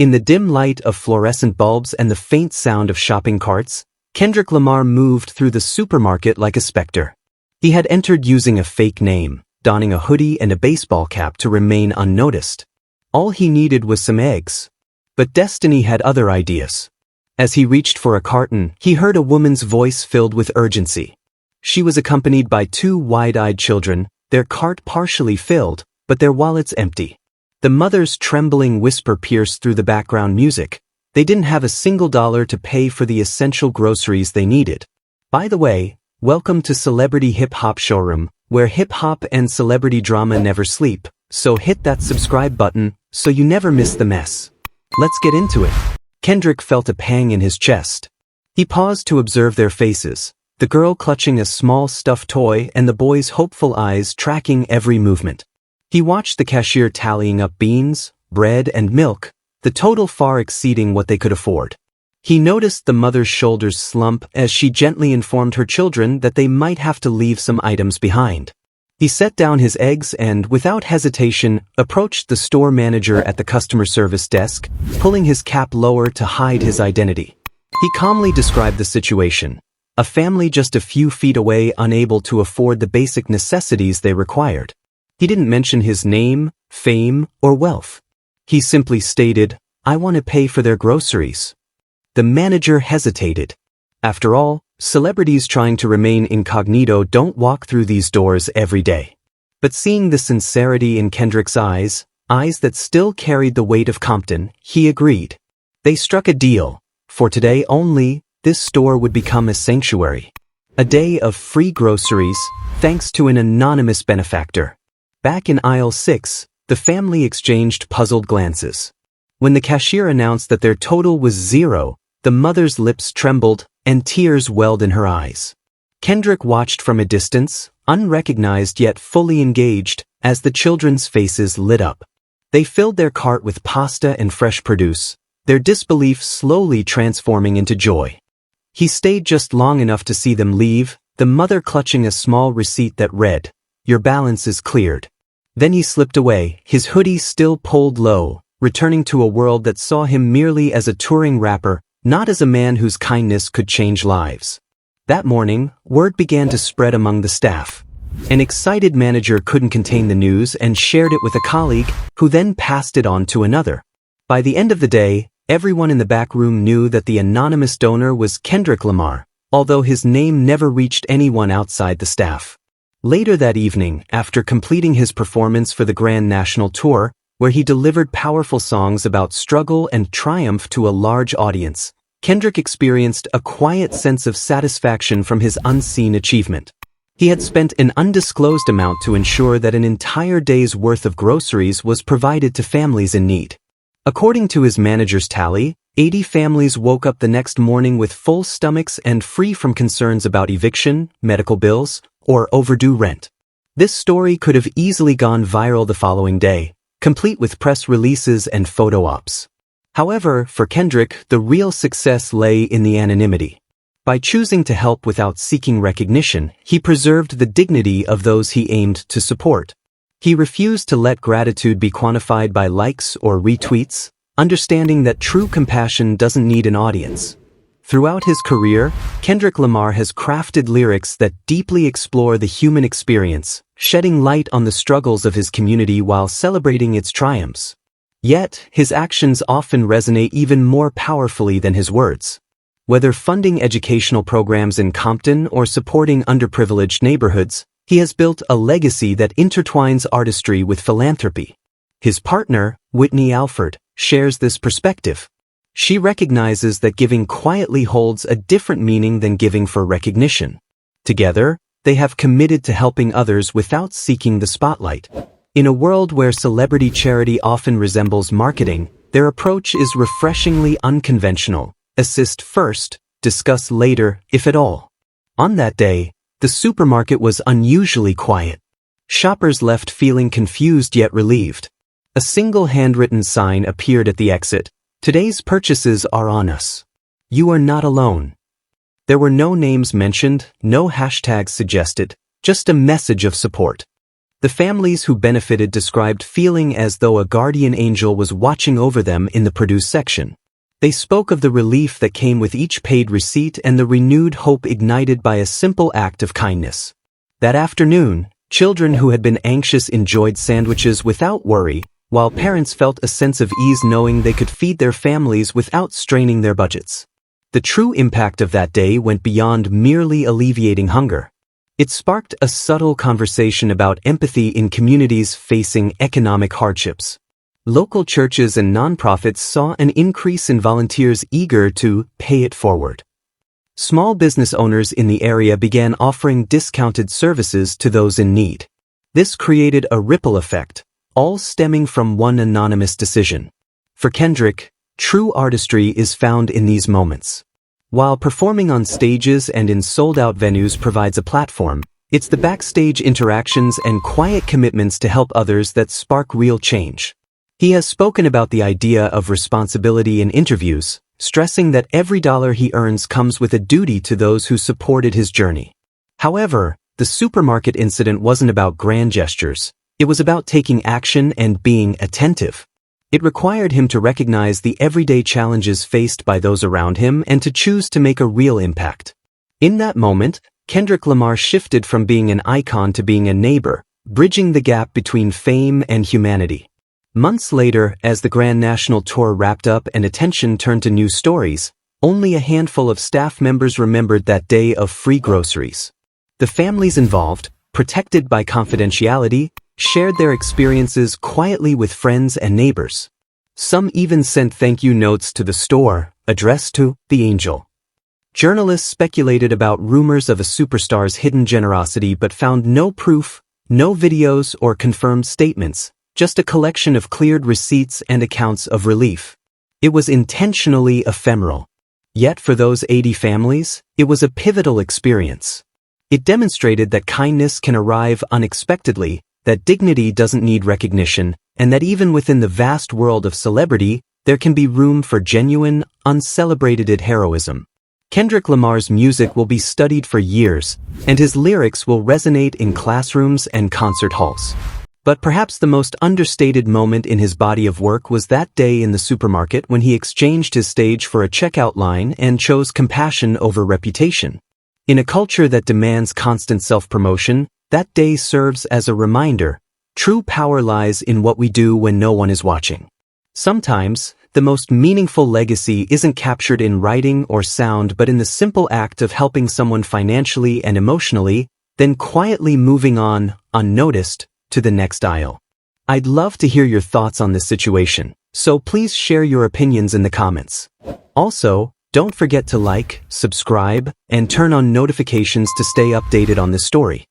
In the dim light of fluorescent bulbs and the faint sound of shopping carts, Kendrick Lamar moved through the supermarket like a specter. He had entered using a fake name, donning a hoodie and a baseball cap to remain unnoticed. All he needed was some eggs. But destiny had other ideas. As he reached for a carton, he heard a woman's voice filled with urgency. She was accompanied by two wide-eyed children, their cart partially filled, but their wallets empty. The mother's trembling whisper pierced through the background music. They didn't have a single dollar to pay for the essential groceries they needed. By the way, welcome to Celebrity Hip Hop Showroom, where hip hop and celebrity drama never sleep, so hit that subscribe button so you never miss the mess. Let's get into it. Kendrick felt a pang in his chest. He paused to observe their faces, the girl clutching a small stuffed toy and the boy's hopeful eyes tracking every movement. He watched the cashier tallying up beans, bread, and milk, the total far exceeding what they could afford. He noticed the mother's shoulders slump as she gently informed her children that they might have to leave some items behind. He set down his eggs and, without hesitation, approached the store manager at the customer service desk, pulling his cap lower to hide his identity. He calmly described the situation. A family just a few feet away unable to afford the basic necessities they required. He didn't mention his name, fame, or wealth. He simply stated, "I want to pay for their groceries." The manager hesitated. After all, celebrities trying to remain incognito don't walk through these doors every day. But seeing the sincerity in Kendrick's eyes that still carried the weight of Compton, he agreed. They struck a deal. For today only, this store would become a sanctuary. A day of free groceries, thanks to an anonymous benefactor. Back in aisle 6, the family exchanged puzzled glances. When the cashier announced that their total was 0, the mother's lips trembled and tears welled in her eyes. Kendrick watched from a distance, unrecognized yet fully engaged, as the children's faces lit up. They filled their cart with pasta and fresh produce, their disbelief slowly transforming into joy. He stayed just long enough to see them leave, the mother clutching a small receipt that read, "Your balance is cleared." Then he slipped away, his hoodie still pulled low, returning to a world that saw him merely as a touring rapper, not as a man whose kindness could change lives. That morning, word began to spread among the staff. An excited manager couldn't contain the news and shared it with a colleague, who then passed it on to another. By the end of the day, everyone in the back room knew that the anonymous donor was Kendrick Lamar, although his name never reached anyone outside the staff. Later that evening, after completing his performance for the Grand National Tour, where he delivered powerful songs about struggle and triumph to a large audience, Kendrick experienced a quiet sense of satisfaction from his unseen achievement. He had spent an undisclosed amount to ensure that an entire day's worth of groceries was provided to families in need. According to his manager's tally, 80 families woke up the next morning with full stomachs and free from concerns about eviction, medical bills, or overdue rent. This story could have easily gone viral the following day, complete with press releases and photo ops. However, for Kendrick, the real success lay in the anonymity. By choosing to help without seeking recognition, he preserved the dignity of those he aimed to support. He refused to let gratitude be quantified by likes or retweets, understanding that true compassion doesn't need an audience. Throughout his career, Kendrick Lamar has crafted lyrics that deeply explore the human experience, shedding light on the struggles of his community while celebrating its triumphs. Yet, his actions often resonate even more powerfully than his words. Whether funding educational programs in Compton or supporting underprivileged neighborhoods, he has built a legacy that intertwines artistry with philanthropy. His partner, Whitney Alford, shares this perspective. She recognizes that giving quietly holds a different meaning than giving for recognition. Together, they have committed to helping others without seeking the spotlight. In a world where celebrity charity often resembles marketing, their approach is refreshingly unconventional. Assist first, discuss later, if at all. On that day, the supermarket was unusually quiet. Shoppers left feeling confused yet relieved. A single handwritten sign appeared at the exit. "Today's purchases are on us. You are not alone." There were no names mentioned, no hashtags suggested, just a message of support. The families who benefited described feeling as though a guardian angel was watching over them in the produce section. They spoke of the relief that came with each paid receipt and the renewed hope ignited by a simple act of kindness. That afternoon, children who had been anxious enjoyed sandwiches without worry, while parents felt a sense of ease knowing they could feed their families without straining their budgets. The true impact of that day went beyond merely alleviating hunger. It sparked a subtle conversation about empathy in communities facing economic hardships. Local churches and nonprofits saw an increase in volunteers eager to pay it forward. Small business owners in the area began offering discounted services to those in need. This created a ripple effect, all stemming from one anonymous decision. For Kendrick, true artistry is found in these moments. While performing on stages and in sold-out venues provides a platform, it's the backstage interactions and quiet commitments to help others that spark real change. He has spoken about the idea of responsibility in interviews, stressing that every dollar he earns comes with a duty to those who supported his journey. However, the supermarket incident wasn't about grand gestures. It was about taking action and being attentive. It required him to recognize the everyday challenges faced by those around him and to choose to make a real impact. In that moment, Kendrick Lamar shifted from being an icon to being a neighbor, bridging the gap between fame and humanity. Months later, as the Grand National Tour wrapped up and attention turned to new stories, only a handful of staff members remembered that day of free groceries. The families involved, protected by confidentiality, shared their experiences quietly with friends and neighbors. Some even sent thank you notes to the store, addressed to the angel. Journalists speculated about rumors of a superstar's hidden generosity but found no proof, no videos or confirmed statements. Just a collection of cleared receipts and accounts of relief. It was intentionally ephemeral. Yet for those 80 families, it was a pivotal experience. It demonstrated that kindness can arrive unexpectedly, that dignity doesn't need recognition, and that even within the vast world of celebrity, there can be room for genuine, uncelebrated heroism. Kendrick Lamar's music will be studied for years, and his lyrics will resonate in classrooms and concert halls. But perhaps the most understated moment in his body of work was that day in the supermarket when he exchanged his stage for a checkout line and chose compassion over reputation. In a culture that demands constant self-promotion, that day serves as a reminder, true power lies in what we do when no one is watching. Sometimes, the most meaningful legacy isn't captured in writing or sound but in the simple act of helping someone financially and emotionally, then quietly moving on, unnoticed, to the next aisle. I'd love to hear your thoughts on this situation, so please share your opinions in the comments. Also, don't forget to like, subscribe, and turn on notifications to stay updated on this story.